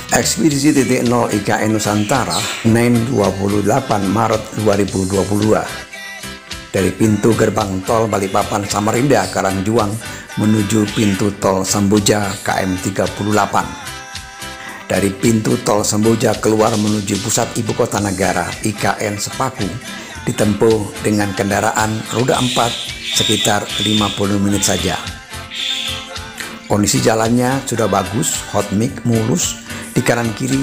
Ekspedisi titik nol IKN Nusantara Senin 28 Maret 2022 dari pintu gerbang tol Balikpapan Samarinda Karangjuang menuju pintu tol Semboja KM 38. Dari pintu tol Semboja keluar menuju pusat ibu kota negara IKN Sepaku ditempuh dengan kendaraan roda 4 sekitar 50 menit saja. Kondisi jalannya sudah bagus, hot mix, mulus. Di kanan kiri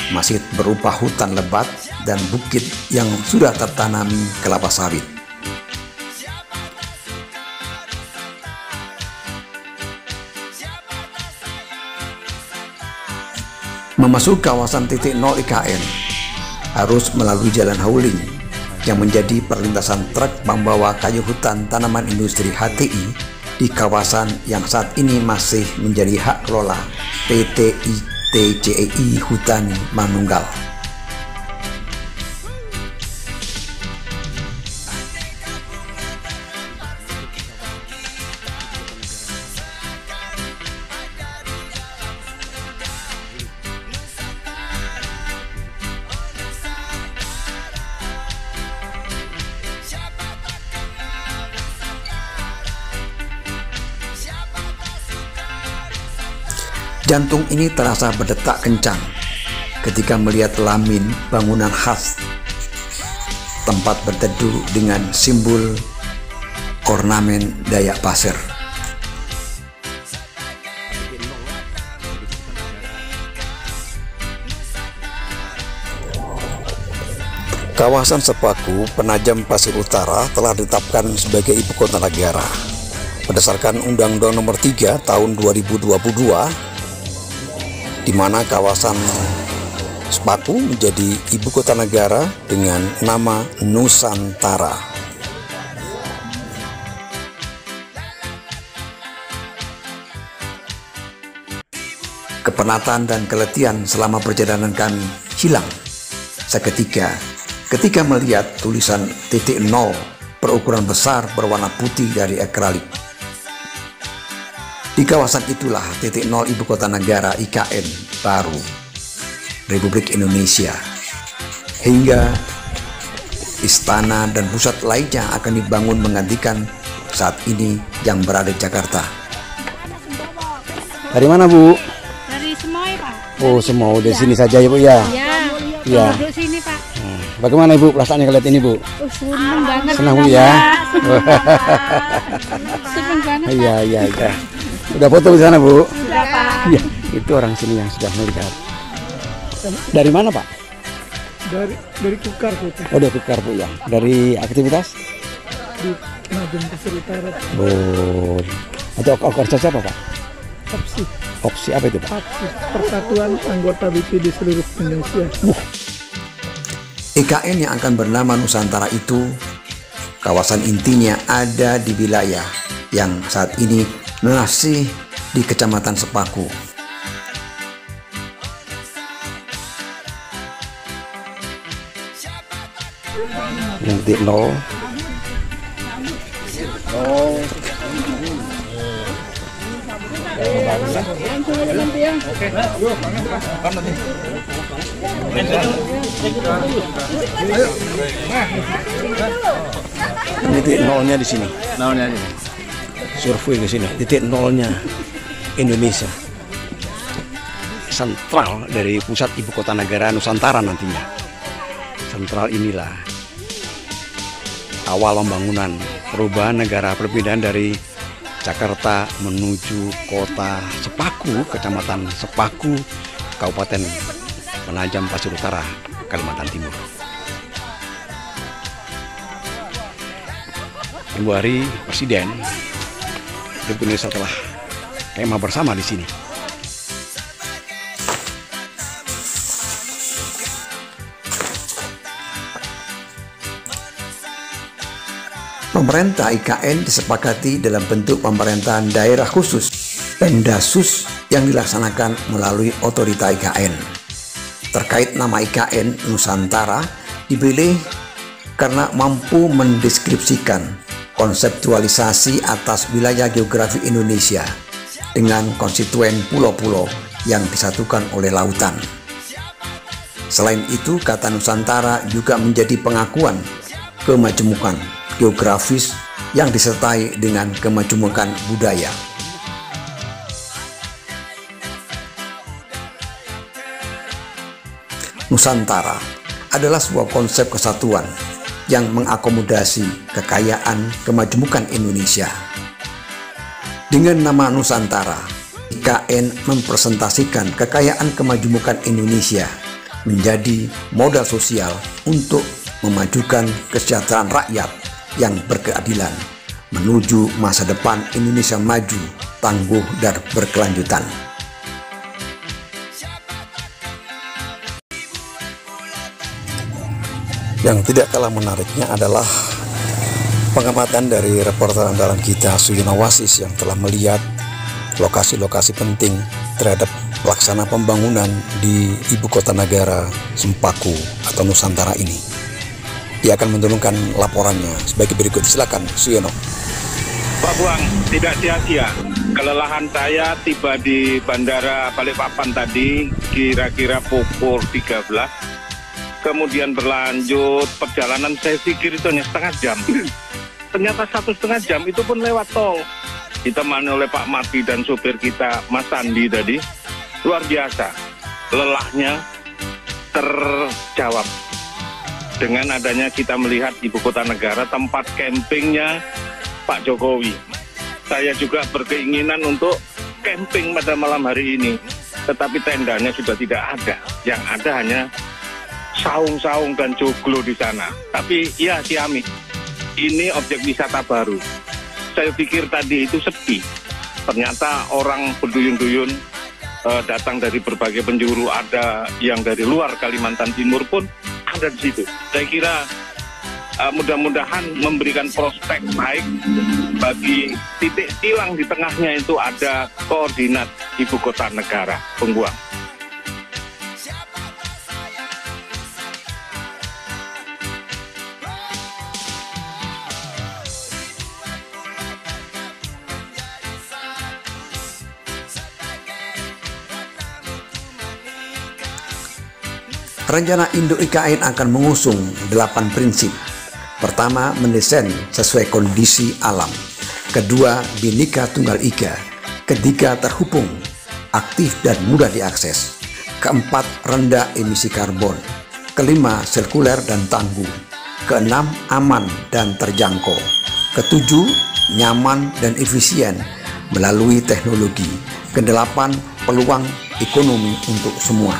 masih berupa hutan lebat dan bukit yang sudah tertanami kelapa sawit. Memasuki kawasan titik nol IKN harus melalui jalan hauling yang menjadi perlintasan truk membawa kayu hutan tanaman industri HTI di kawasan yang saat ini masih menjadi hak kelola PT TCEI Hutani Manunggal. Jantung ini terasa berdetak kencang ketika melihat lamin bangunan khas tempat berteduh dengan simbol ornamen Dayak Pasir. Kawasan Sepaku, Penajam Pasir Utara telah ditetapkan sebagai ibu kota negara berdasarkan Undang-Undang Nomor 3 Tahun 2022, di mana kawasan Sepaku menjadi ibu kota negara dengan nama Nusantara. Kepenatan dan keletihan selama perjalanan kami hilang seketika ketika melihat tulisan titik nol berukuran besar berwarna putih dari akrilik. Di kawasan itulah titik nol ibu kota negara IKN baru Republik Indonesia, hingga istana dan pusat lainnya akan dibangun menggantikan saat ini yang berada di Jakarta. Dari mana, Bu? Dari Semoy, Pak. Oh, Semoy, dari sini saja ya, Bu ya? Iya. Duduk sini, Pak. Bagaimana Ibu perasaannya kalian ini, Bu? Senang banget. Senang, Bu ya? Senang banget. Iya. Udah foto di sana, Bu? Sudah, Pak. Iya, itu orang sini yang sudah melihat. Dari mana, Pak? Dari Kukar, Bu. Oh, dari Kukar, Bu ya. Dari aktivitas? Di Penajam Pasir Utara. Oh, itu organisasi siapa, Pak? PAPSI. Opsi apa itu, Pak? PAPSI, Persatuan Anggota BP di seluruh Indonesia. IKN yang akan bernama Nusantara itu, kawasan intinya ada di wilayah yang saat ini masih di Kecamatan Sepaku. Yang titik nol. Ini titik nolnya di sini. Nolnya di sini. Survei ke sini, titik nolnya Indonesia. Sentral dari pusat ibu kota negara Nusantara nantinya. Sentral inilah awal pembangunan perubahan negara, perpindahan dari Jakarta menuju kota Sepaku, Kecamatan Sepaku, Kabupaten Penajam Pasir Utara, Kalimantan Timur. Ibu Hari Presiden Republik Indonesia telah kemah bersama di sini. Pemerintah IKN disepakati dalam bentuk pemerintahan daerah khusus Pemdasus yang dilaksanakan melalui otorita IKN. Terkait nama IKN Nusantara dipilih karena mampu mendeskripsikan konseptualisasi atas wilayah geografi Indonesia dengan konstituen pulau-pulau yang disatukan oleh lautan. Selain itu, kata Nusantara juga menjadi pengakuan kemajemukan geografis yang disertai dengan kemajemukan budaya. Nusantara adalah sebuah konsep kesatuan yang mengakomodasi kekayaan kemajemukan Indonesia. Dengan nama Nusantara, IKN mempresentasikan kekayaan kemajemukan Indonesia menjadi modal sosial untuk memajukan kesejahteraan rakyat yang berkeadilan menuju masa depan Indonesia maju, tangguh, dan berkelanjutan. Yang tidak kalah menariknya adalah pengamatan dari reporter andalan kita, Suyono Wasis, yang telah melihat lokasi-lokasi penting terhadap pelaksana pembangunan di ibu kota negara Sempaku atau Nusantara ini. Dia akan menurunkan laporannya sebagai berikut. Silakan, Suyono. Pak Buang, tidak sia-sia. Kelelahan saya tiba di Bandara Balikpapan tadi kira-kira pukul 13. Kemudian berlanjut perjalanan, saya pikir itu hanya setengah jam. Ternyata 1,5 jam itu pun lewat tol. Ditemani oleh Pak Mardi dan sopir kita, Mas Sandi tadi. Luar biasa. Lelahnya terjawab dengan adanya kita melihat ibu kota negara, tempat campingnya Pak Jokowi. Saya juga berkeinginan untuk camping pada malam hari ini, tetapi tendanya sudah tidak ada. Yang ada hanya saung-saung dan joglo di sana. Tapi ya Ciamik, ini objek wisata baru. Saya pikir tadi itu sepi. Ternyata orang berduyun-duyun datang dari berbagai penjuru, ada yang dari luar Kalimantan Timur pun ada di situ. Saya kira mudah-mudahan memberikan prospek baik bagi titik tilang di tengahnya itu ada koordinat ibu kota negara, Pengguang. Rencana Indo IKN akan mengusung 8 prinsip. Pertama, mendesain sesuai kondisi alam. Kedua, Bhinneka Tunggal Ika. Ketiga, terhubung, aktif dan mudah diakses. Keempat, rendah emisi karbon. Kelima, sirkuler dan tangguh. Keenam, aman dan terjangkau. Ketujuh, nyaman dan efisien melalui teknologi. Kedelapan, peluang ekonomi untuk semua.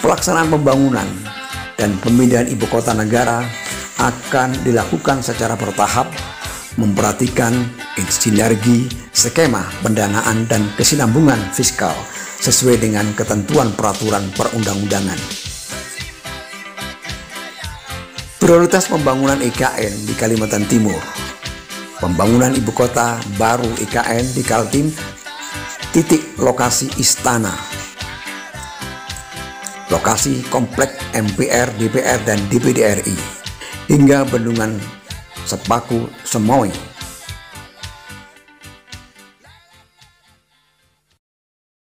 Pelaksanaan pembangunan dan pemindahan ibu kota negara akan dilakukan secara bertahap, memperhatikan sinergi, skema pendanaan dan kesinambungan fiskal sesuai dengan ketentuan peraturan perundang-undangan. Prioritas pembangunan IKN di Kalimantan Timur. Pembangunan ibu kota baru IKN di Kaltim, titik lokasi istana, lokasi komplek MPR, DPR, dan DPD RI, hingga bendungan Sepaku Semoy